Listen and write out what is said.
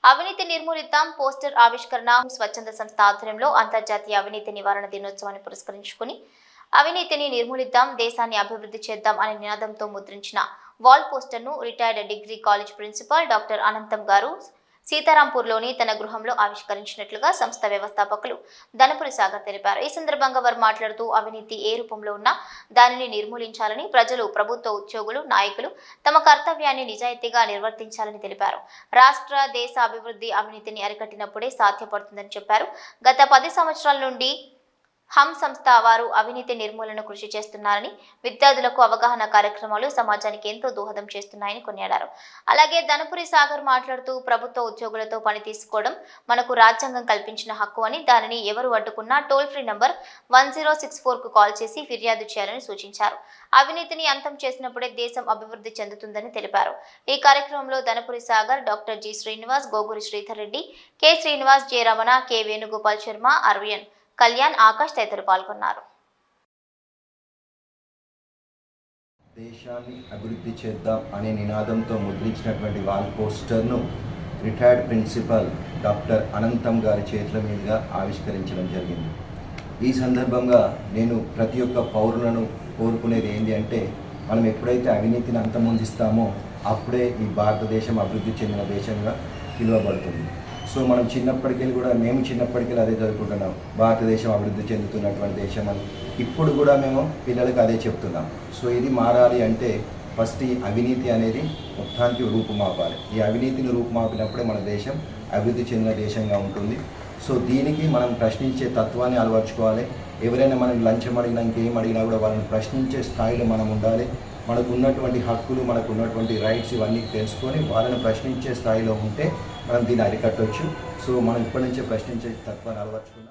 అవినీతి నిర్మూలిద్దాం పోస్టర్ ఆవిష్కరణ స్వచ్ఛంద సంస్థ ఆధ్వర్యంలో అంతర్జాతీయ అవినీతి నివారణ దినోత్సవాన్ని పురస్కరించుకుని అవినీతిని నిర్మూలిద్దాం దేశాన్ని అభివృద్ధి చేద్దాం అనే నినాదంతో ముద్రించిన వాల్ పోస్టర్ను retired degree college principal doctor Anantham గారు సీతారాంపూర్లోని తన గృహంలో ఆవిష్కరించినట్లుగా సంస్థ వ్యవస్థాపకులు ధనపురి సాగర్ తెలిపారు. ఈ సందర్భంగా వారు మాట్లాడుతూ అవినీతి ఏ రూపంలో ఉన్నా దానిని నిర్మూలించాలని ప్రజలు, ప్రభుత్వ ఉద్యోగులు, నాయకులు తమ కర్తవ్యాన్ని నిజాయితీగా నిర్వర్తించాలని తెలిపారు. రాష్ట్ర, దేశ అభివృద్ధి అవినీతిని అరికట్టినప్పుడే సాధ్యపడుతుందని చెప్పారు. గత 10 సంవత్సరాల నుండి హమ్ సంస్థ వారు అవినీతి నిర్మూలన కృషి చేస్తున్నారని, విద్యార్థులకు అవగాహన కార్యక్రమాలు సమాజానికి ఎంతో దోహదం చేస్తున్నాయని కొనియాడారు. అలాగే ధనపురి సాగర్ మాట్లాడుతూ ప్రభుత్వ ఉద్యోగులతో పని తీసుకోవడం మనకు రాజ్యాంగం కల్పించిన హక్కు అని, దానిని ఎవరు అడ్డుకున్నా టోల్ ఫ్రీ నంబర్ 1064కు కాల్ చేసి ఫిర్యాదు చేయాలని సూచించారు. అవినీతిని అంతం చేసినప్పుడే దేశం అభివృద్ధి చెందుతుందని తెలిపారు. ఈ కార్యక్రమంలో Dhanapuri Sagar, doctor G Srinivas, Goguri Sridhar Reddy, K Srinivas, J Ramana, K Venugopal Sharma, Aravian, Kalyan, Akash తదితరులు పాల్గొన్నారు. దేశాన్ని అభివృద్ధి చేద్దాం అనే నినాదంతో ముద్రించినటువంటి వాల్ పోస్టర్ను రిటైర్డ్ ప్రిన్సిపల్ డాక్టర్ అనంతం గారి చేతుల మీదుగా ఆవిష్కరించడం జరిగింది. ఈ సందర్భంగా నేను ప్రతి ఒక్క పౌరులను కోరుకునేది ఏంటి అంటే, మనం ఎప్పుడైతే అవినీతిని అంతమొందిస్తామో అప్పుడే ఈ భారతదేశం అభివృద్ధి చెందిన దేశంగా పిలువబడుతుంది. సో మనం మేము చిన్నప్పటికెళ్ళి అదే చదువుకుంటున్నాం, భారతదేశం అభివృద్ధి చెందుతున్నటువంటి దేశం అని. ఇప్పుడు కూడా మేము పిల్లలకు అదే చెప్తున్నాం. సో ఇది మారాలి అంటే ఫస్ట్ ఈ అవినీతి అనేది మొత్తానికి రూపుమాపాలి. ఈ అవినీతిని రూపుమాపినప్పుడే మన దేశం అభివృద్ధి చెందిన దేశంగా ఉంటుంది. సో దీనికి మనం ప్రశ్నించే తత్వాన్ని అలవర్చుకోవాలి. ఎవరైనా మనం లంచం అడిగినా, ఇంకేం అడిగినా కూడా వాళ్ళని ప్రశ్నించే స్థాయిలో మనం ఉండాలి. మనకు ఉన్నటువంటి హక్కులు, మనకు ఉన్నటువంటి రైట్స్ ఇవన్నీ తెలుసుకొని వాళ్ళని ప్రశ్నించే స్థాయిలో ఉంటే మనం దీన్ని అరికట్టవచ్చు. సో మనం ఇప్పటి నుంచే ప్రశ్నించే తత్వాన్ని అలవర్చుకుందాం.